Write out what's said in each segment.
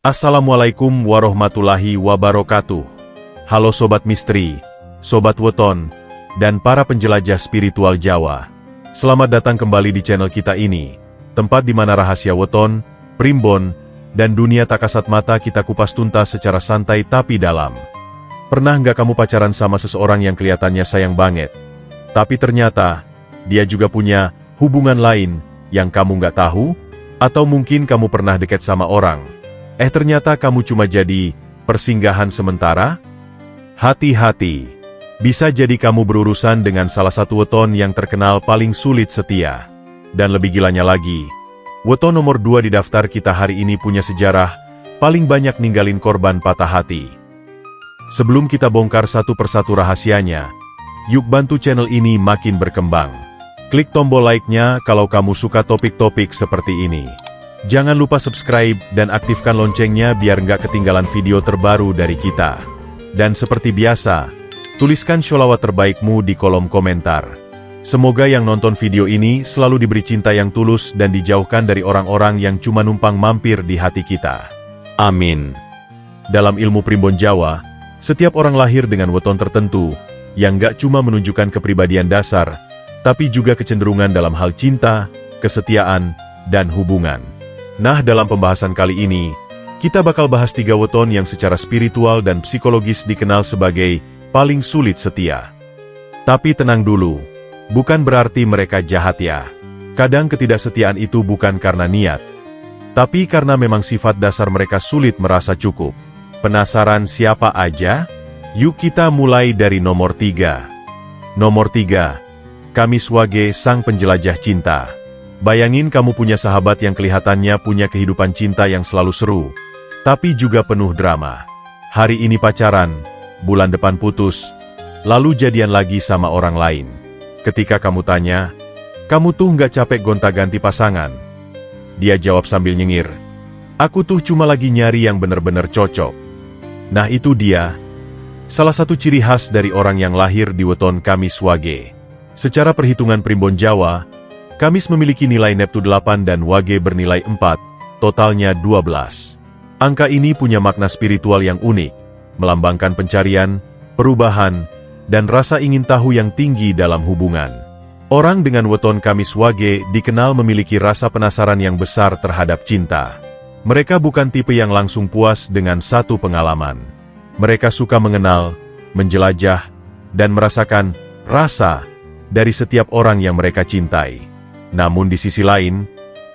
Assalamualaikum warahmatullahi wabarakatuh. Halo Sobat Misteri, Sobat Weton, dan para penjelajah spiritual Jawa. Selamat datang kembali di channel kita ini, tempat di mana rahasia weton, primbon, dan dunia tak kasat mata kita kupas tuntas secara santai tapi dalam. Pernah nggak kamu pacaran sama seseorang yang kelihatannya sayang banget, tapi ternyata dia juga punya hubungan lain yang kamu nggak tahu? Atau mungkin kamu pernah dekat sama orang, ternyata kamu cuma jadi persinggahan sementara? Hati-hati, bisa jadi kamu berurusan dengan salah satu weton yang terkenal paling sulit setia. Dan lebih gilanya lagi, weton nomor 2 di daftar kita hari ini punya sejarah paling banyak ninggalin korban patah hati. Sebelum kita bongkar satu persatu rahasianya, yuk bantu channel ini makin berkembang. Klik tombol like-nya kalau kamu suka topik-topik seperti ini. Jangan lupa subscribe dan aktifkan loncengnya biar nggak ketinggalan video terbaru dari kita. Dan seperti biasa, tuliskan sholawat terbaikmu di kolom komentar. Semoga yang nonton video ini selalu diberi cinta yang tulus dan dijauhkan dari orang-orang yang cuma numpang mampir di hati kita. Amin. Dalam ilmu primbon Jawa, setiap orang lahir dengan weton tertentu, yang nggak cuma menunjukkan kepribadian dasar, tapi juga kecenderungan dalam hal cinta, kesetiaan, dan hubungan. Nah, dalam pembahasan kali ini, kita bakal bahas 3 weton yang secara spiritual dan psikologis dikenal sebagai paling sulit setia. Tapi tenang dulu, bukan berarti mereka jahat ya. Kadang ketidaksetiaan itu bukan karena niat, tapi karena memang sifat dasar mereka sulit merasa cukup. Penasaran siapa aja? Yuk kita mulai dari nomor 3. Nomor 3. Kamiswage, sang penjelajah cinta. Bayangin kamu punya sahabat yang kelihatannya punya kehidupan cinta yang selalu seru, tapi juga penuh drama. Hari ini pacaran, bulan depan putus, lalu jadian lagi sama orang lain. Ketika kamu tanya, kamu tuh nggak capek gonta-ganti pasangan? Dia jawab sambil nyengir, aku tuh cuma lagi nyari yang bener-bener cocok. Nah itu dia, salah satu ciri khas dari orang yang lahir di weton Kamiswage. Secara perhitungan primbon Jawa, Kamis memiliki nilai Neptu 8 dan Wage bernilai 4, totalnya 12. Angka ini punya makna spiritual yang unik, melambangkan pencarian, perubahan, dan rasa ingin tahu yang tinggi dalam hubungan. Orang dengan weton Kamiswage dikenal memiliki rasa penasaran yang besar terhadap cinta. Mereka bukan tipe yang langsung puas dengan satu pengalaman. Mereka suka mengenal, menjelajah, dan merasakan rasa dari setiap orang yang mereka cintai. Namun di sisi lain,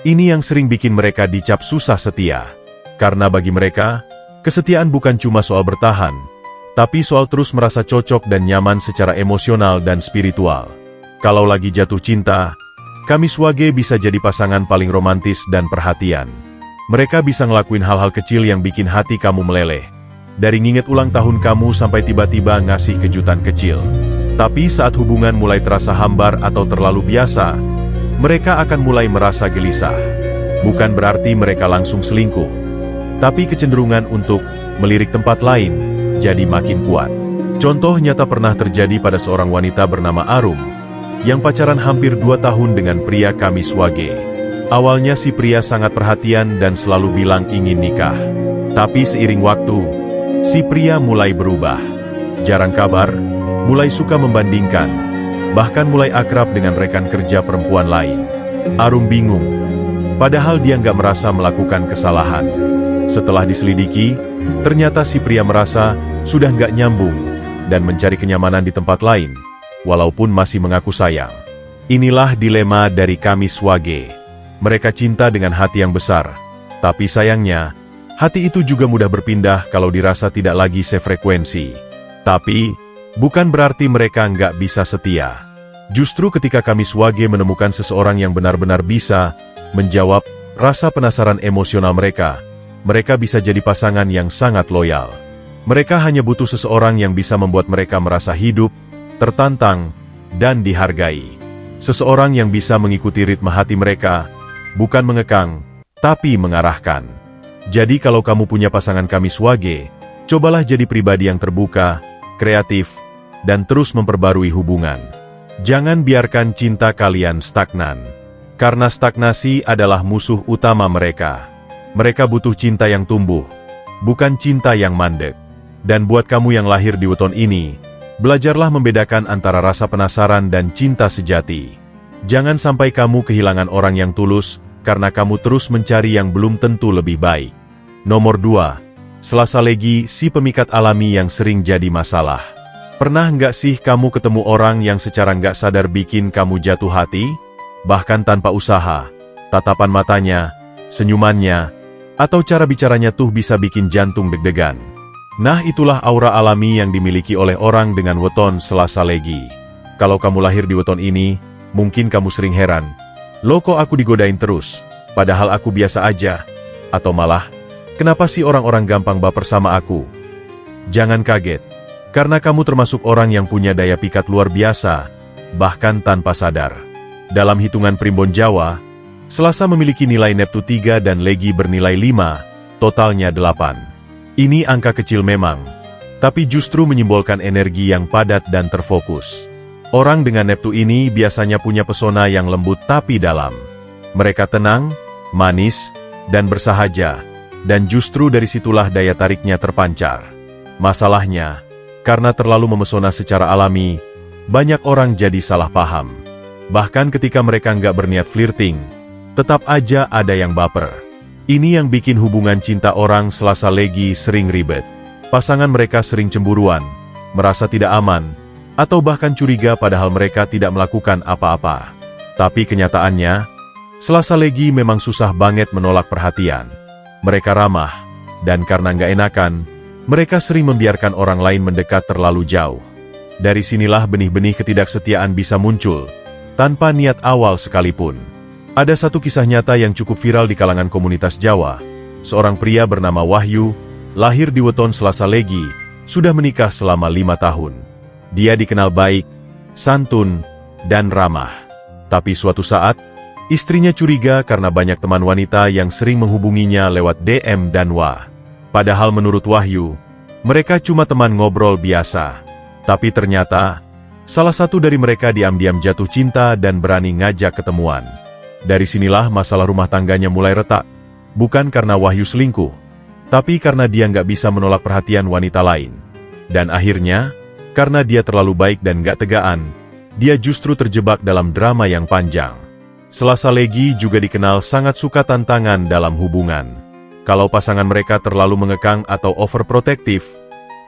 ini yang sering bikin mereka dicap susah setia. Karena bagi mereka, kesetiaan bukan cuma soal bertahan, tapi soal terus merasa cocok dan nyaman secara emosional dan spiritual. Kalau lagi jatuh cinta, Kamiswage bisa jadi pasangan paling romantis dan perhatian. Mereka bisa ngelakuin hal-hal kecil yang bikin hati kamu meleleh. Dari nginget ulang tahun kamu sampai tiba-tiba ngasih kejutan kecil. Tapi saat hubungan mulai terasa hambar atau terlalu biasa, mereka akan mulai merasa gelisah. Bukan berarti mereka langsung selingkuh, tapi kecenderungan untuk melirik tempat lain jadi makin kuat. Contoh nyata pernah terjadi pada seorang wanita bernama Arum, yang pacaran hampir 2 tahun dengan pria Kamiswage. Awalnya si pria sangat perhatian dan selalu bilang ingin nikah. Tapi seiring waktu, si pria mulai berubah. Jarang kabar, mulai suka membandingkan, bahkan mulai akrab dengan rekan kerja perempuan lain. Arum bingung, padahal dia nggak merasa melakukan kesalahan. Setelah diselidiki, ternyata si pria merasa sudah nggak nyambung dan mencari kenyamanan di tempat lain, walaupun masih mengaku sayang. Inilah dilema dari Kamiswage. Mereka cinta dengan hati yang besar, tapi sayangnya, hati itu juga mudah berpindah kalau dirasa tidak lagi sefrekuensi. Tapi, bukan berarti mereka nggak bisa setia. Justru ketika Kamiswage menemukan seseorang yang benar-benar bisa menjawab rasa penasaran emosional mereka, mereka bisa jadi pasangan yang sangat loyal. Mereka hanya butuh seseorang yang bisa membuat mereka merasa hidup, tertantang, dan dihargai. Seseorang yang bisa mengikuti ritme hati mereka, bukan mengekang, tapi mengarahkan. Jadi kalau kamu punya pasangan Kamiswage, cobalah jadi pribadi yang terbuka, kreatif, dan terus memperbarui hubungan. Jangan biarkan cinta kalian stagnan. Karena stagnasi adalah musuh utama mereka. Mereka butuh cinta yang tumbuh, bukan cinta yang mandek. Dan buat kamu yang lahir di weton ini, belajarlah membedakan antara rasa penasaran dan cinta sejati. Jangan sampai kamu kehilangan orang yang tulus, karena kamu terus mencari yang belum tentu lebih baik. Nomor 2. Selasa Legi, si pemikat alami yang sering jadi masalah. Pernah nggak sih kamu ketemu orang yang secara nggak sadar bikin kamu jatuh hati? Bahkan tanpa usaha, tatapan matanya, senyumannya, atau cara bicaranya tuh bisa bikin jantung deg-degan. Nah, itulah aura alami yang dimiliki oleh orang dengan weton Selasa Legi. Kalau kamu lahir di weton ini, mungkin kamu sering heran, "Loh kok aku digodain terus, padahal aku biasa aja?" Atau malah, "Kenapa sih orang-orang gampang baper sama aku?" Jangan kaget, karena kamu termasuk orang yang punya daya pikat luar biasa, bahkan tanpa sadar. Dalam hitungan primbon Jawa, Selasa memiliki nilai Neptu 3 dan Legi bernilai 5, totalnya 8. Ini angka kecil memang, tapi justru menyimbolkan energi yang padat dan terfokus. Orang dengan Neptu ini biasanya punya pesona yang lembut tapi dalam. Mereka tenang, manis, dan bersahaja, dan justru dari situlah daya tariknya terpancar. Masalahnya, karena terlalu memesona secara alami, banyak orang jadi salah paham. Bahkan ketika mereka nggak berniat flirting, tetap aja ada yang baper. Ini yang bikin hubungan cinta orang Selasa Legi sering ribet. Pasangan mereka sering cemburuan, merasa tidak aman, atau bahkan curiga padahal mereka tidak melakukan apa-apa. Tapi kenyataannya, Selasa Legi memang susah banget menolak perhatian. Mereka ramah, dan karena nggak enakan, mereka sering membiarkan orang lain mendekat terlalu jauh. Dari sinilah benih-benih ketidaksetiaan bisa muncul, tanpa niat awal sekalipun. Ada satu kisah nyata yang cukup viral di kalangan komunitas Jawa. Seorang pria bernama Wahyu, lahir di weton Selasa Legi, sudah menikah selama 5 tahun. Dia dikenal baik, santun, dan ramah. Tapi suatu saat, istrinya curiga karena banyak teman wanita yang sering menghubunginya lewat DM dan WA. Padahal menurut Wahyu, mereka cuma teman ngobrol biasa. Tapi ternyata, salah satu dari mereka diam-diam jatuh cinta dan berani ngajak ketemuan. Dari sinilah masalah rumah tangganya mulai retak. Bukan karena Wahyu selingkuh, tapi karena dia nggak bisa menolak perhatian wanita lain. Dan akhirnya, karena dia terlalu baik dan nggak tegaan, dia justru terjebak dalam drama yang panjang. Selasa Legi juga dikenal sangat suka tantangan dalam hubungan. Kalau pasangan mereka terlalu mengekang atau overprotektif,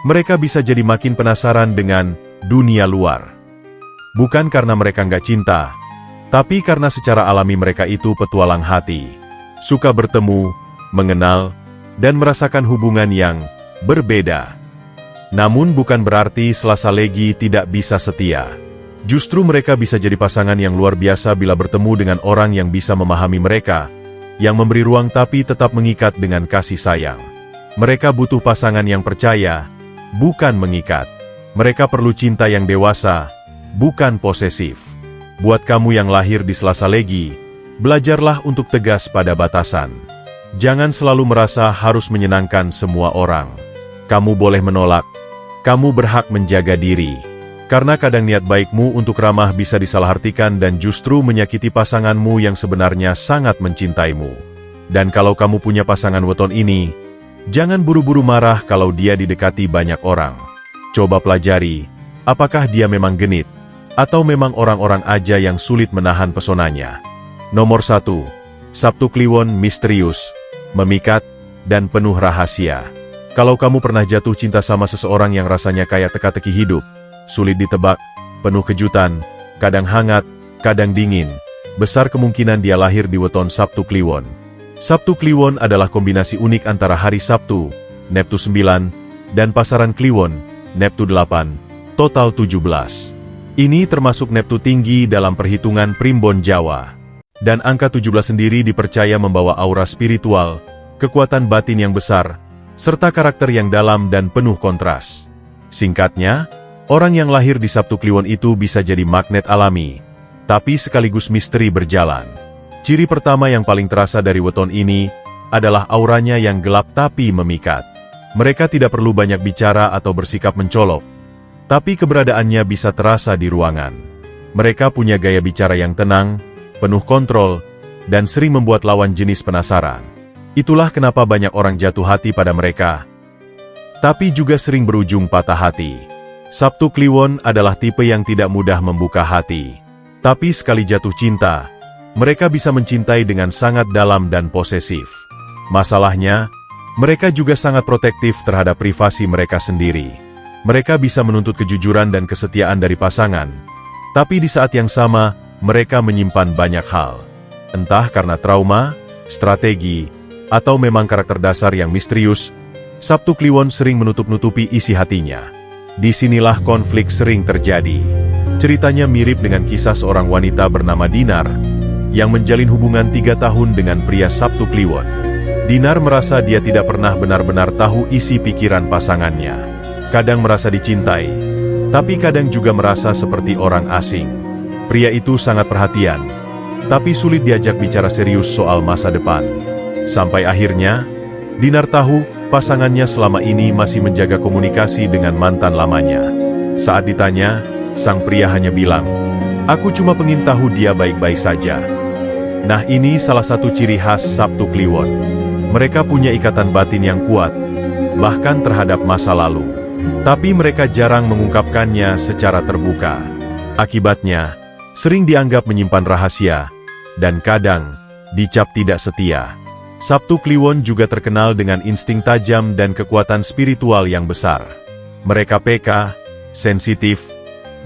mereka bisa jadi makin penasaran dengan dunia luar. Bukan karena mereka nggak cinta, tapi karena secara alami mereka itu petualang hati. Suka bertemu, mengenal, dan merasakan hubungan yang berbeda. Namun bukan berarti Selasa Legi tidak bisa setia. Justru mereka bisa jadi pasangan yang luar biasa bila bertemu dengan orang yang bisa memahami mereka, yang memberi ruang tapi tetap mengikat dengan kasih sayang. Mereka butuh pasangan yang percaya, bukan mengikat. Mereka perlu cinta yang dewasa, bukan posesif. Buat kamu yang lahir di Selasa Legi, belajarlah untuk tegas pada batasan. Jangan selalu merasa harus menyenangkan semua orang. Kamu boleh menolak, kamu berhak menjaga diri. Karena kadang niat baikmu untuk ramah bisa disalahartikan dan justru menyakiti pasanganmu yang sebenarnya sangat mencintaimu. Dan kalau kamu punya pasangan weton ini, jangan buru-buru marah kalau dia didekati banyak orang. Coba pelajari, apakah dia memang genit, atau memang orang-orang aja yang sulit menahan pesonanya. Nomor 1. Sabtu Kliwon misterius, memikat, dan penuh rahasia. Kalau kamu pernah jatuh cinta sama seseorang yang rasanya kayak teka-teki hidup, sulit ditebak, penuh kejutan, kadang hangat, kadang dingin, besar kemungkinan dia lahir di weton Sabtu Kliwon. Sabtu Kliwon adalah kombinasi unik antara hari Sabtu, Neptu 9, dan pasaran Kliwon, Neptu 8, total 17. Ini termasuk Neptu tinggi dalam perhitungan primbon Jawa. Dan angka 17 sendiri dipercaya membawa aura spiritual, kekuatan batin yang besar, serta karakter yang dalam dan penuh kontras. Singkatnya, orang yang lahir di Sabtu Kliwon itu bisa jadi magnet alami, tapi sekaligus misteri berjalan. Ciri pertama yang paling terasa dari weton ini, adalah auranya yang gelap tapi memikat. Mereka tidak perlu banyak bicara atau bersikap mencolok, tapi keberadaannya bisa terasa di ruangan. Mereka punya gaya bicara yang tenang, penuh kontrol, dan sering membuat lawan jenis penasaran. Itulah kenapa banyak orang jatuh hati pada mereka, tapi juga sering berujung patah hati. Sabtu Kliwon adalah tipe yang tidak mudah membuka hati. Tapi sekali jatuh cinta, mereka bisa mencintai dengan sangat dalam dan posesif. Masalahnya, mereka juga sangat protektif terhadap privasi mereka sendiri. Mereka bisa menuntut kejujuran dan kesetiaan dari pasangan, tapi di saat yang sama, mereka menyimpan banyak hal. Entah karena trauma, strategi, atau memang karakter dasar yang misterius, Sabtu Kliwon sering menutup-nutupi isi hatinya. Disinilah konflik sering terjadi. Ceritanya mirip dengan kisah seorang wanita bernama Dinar, yang menjalin hubungan 3 tahun dengan pria Sabtu Kliwon. Dinar merasa dia tidak pernah benar-benar tahu isi pikiran pasangannya. Kadang merasa dicintai, tapi kadang juga merasa seperti orang asing. Pria itu sangat perhatian, tapi sulit diajak bicara serius soal masa depan. Sampai akhirnya, Dinar tahu pasangannya selama ini masih menjaga komunikasi dengan mantan lamanya. Saat ditanya, sang pria hanya bilang, "Aku cuma pengen tahu dia baik-baik saja." Nah, ini salah satu ciri khas Sabtu Kliwon. Mereka punya ikatan batin yang kuat, bahkan terhadap masa lalu. Tapi mereka jarang mengungkapkannya secara terbuka. Akibatnya, sering dianggap menyimpan rahasia, dan kadang dicap tidak setia. Sabtu Kliwon juga terkenal dengan insting tajam dan kekuatan spiritual yang besar. Mereka peka, sensitif,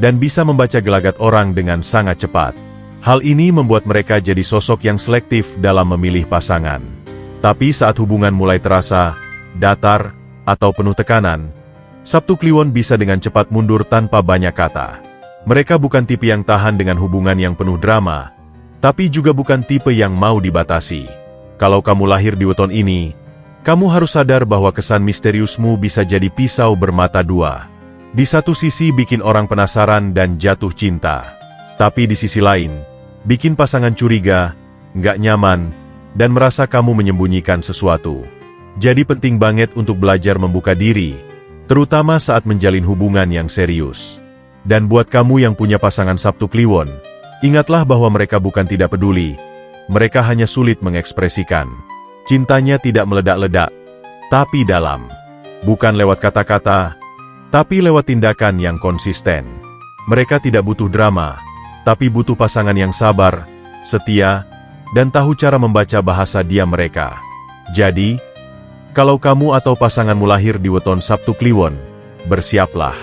dan bisa membaca gelagat orang dengan sangat cepat. Hal ini membuat mereka jadi sosok yang selektif dalam memilih pasangan. Tapi saat hubungan mulai terasa datar atau penuh tekanan, Sabtu Kliwon bisa dengan cepat mundur tanpa banyak kata. Mereka bukan tipe yang tahan dengan hubungan yang penuh drama, tapi juga bukan tipe yang mau dibatasi. Kalau kamu lahir di weton ini, kamu harus sadar bahwa kesan misteriusmu bisa jadi pisau bermata dua. Di satu sisi bikin orang penasaran dan jatuh cinta, tapi di sisi lain, bikin pasangan curiga, nggak nyaman, dan merasa kamu menyembunyikan sesuatu. Jadi penting banget untuk belajar membuka diri, terutama saat menjalin hubungan yang serius. Dan buat kamu yang punya pasangan Sabtu Kliwon, ingatlah bahwa mereka bukan tidak peduli, mereka hanya sulit mengekspresikan. Cintanya tidak meledak-ledak, tapi dalam. Bukan lewat kata-kata, tapi lewat tindakan yang konsisten. Mereka tidak butuh drama, tapi butuh pasangan yang sabar, setia, dan tahu cara membaca bahasa diam mereka. Jadi, kalau kamu atau pasanganmu lahir di weton Sabtu Kliwon, bersiaplah.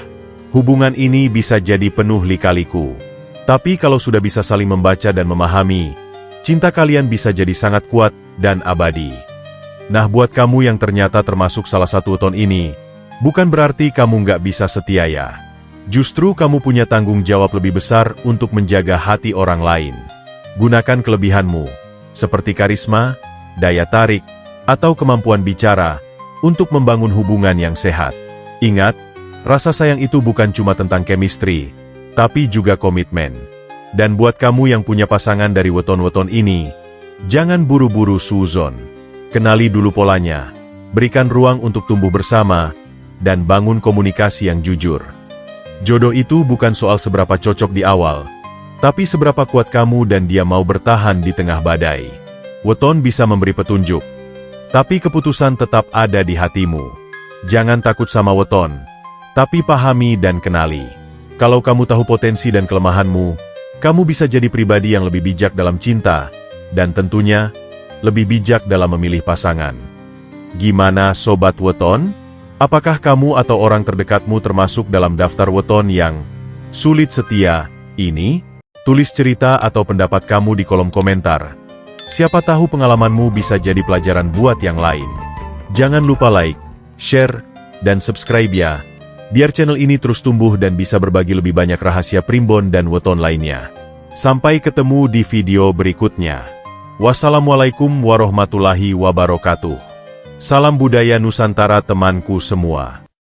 Hubungan ini bisa jadi penuh lika-liku. Tapi kalau sudah bisa saling membaca dan memahami, cinta kalian bisa jadi sangat kuat dan abadi. Nah, buat kamu yang ternyata termasuk salah satu weton ini, bukan berarti kamu nggak bisa setia ya. Justru kamu punya tanggung jawab lebih besar untuk menjaga hati orang lain. Gunakan kelebihanmu, seperti karisma, daya tarik, atau kemampuan bicara, untuk membangun hubungan yang sehat. Ingat, rasa sayang itu bukan cuma tentang chemistry, tapi juga komitmen. Dan buat kamu yang punya pasangan dari weton-weton ini, jangan buru-buru suzon. Kenali dulu polanya, berikan ruang untuk tumbuh bersama, dan bangun komunikasi yang jujur. Jodoh itu bukan soal seberapa cocok di awal, tapi seberapa kuat kamu dan dia mau bertahan di tengah badai. Weton bisa memberi petunjuk, tapi keputusan tetap ada di hatimu. Jangan takut sama weton, tapi pahami dan kenali. Kalau kamu tahu potensi dan kelemahanmu, kamu bisa jadi pribadi yang lebih bijak dalam cinta, dan tentunya, lebih bijak dalam memilih pasangan. Gimana Sobat Weton? Apakah kamu atau orang terdekatmu termasuk dalam daftar weton yang sulit setia ini? Tulis cerita atau pendapat kamu di kolom komentar. Siapa tahu pengalamanmu bisa jadi pelajaran buat yang lain. Jangan lupa like, share, dan subscribe ya, biar channel ini terus tumbuh dan bisa berbagi lebih banyak rahasia primbon dan weton lainnya. Sampai ketemu di video berikutnya. Wassalamualaikum warahmatullahi wabarakatuh. Salam budaya Nusantara temanku semua.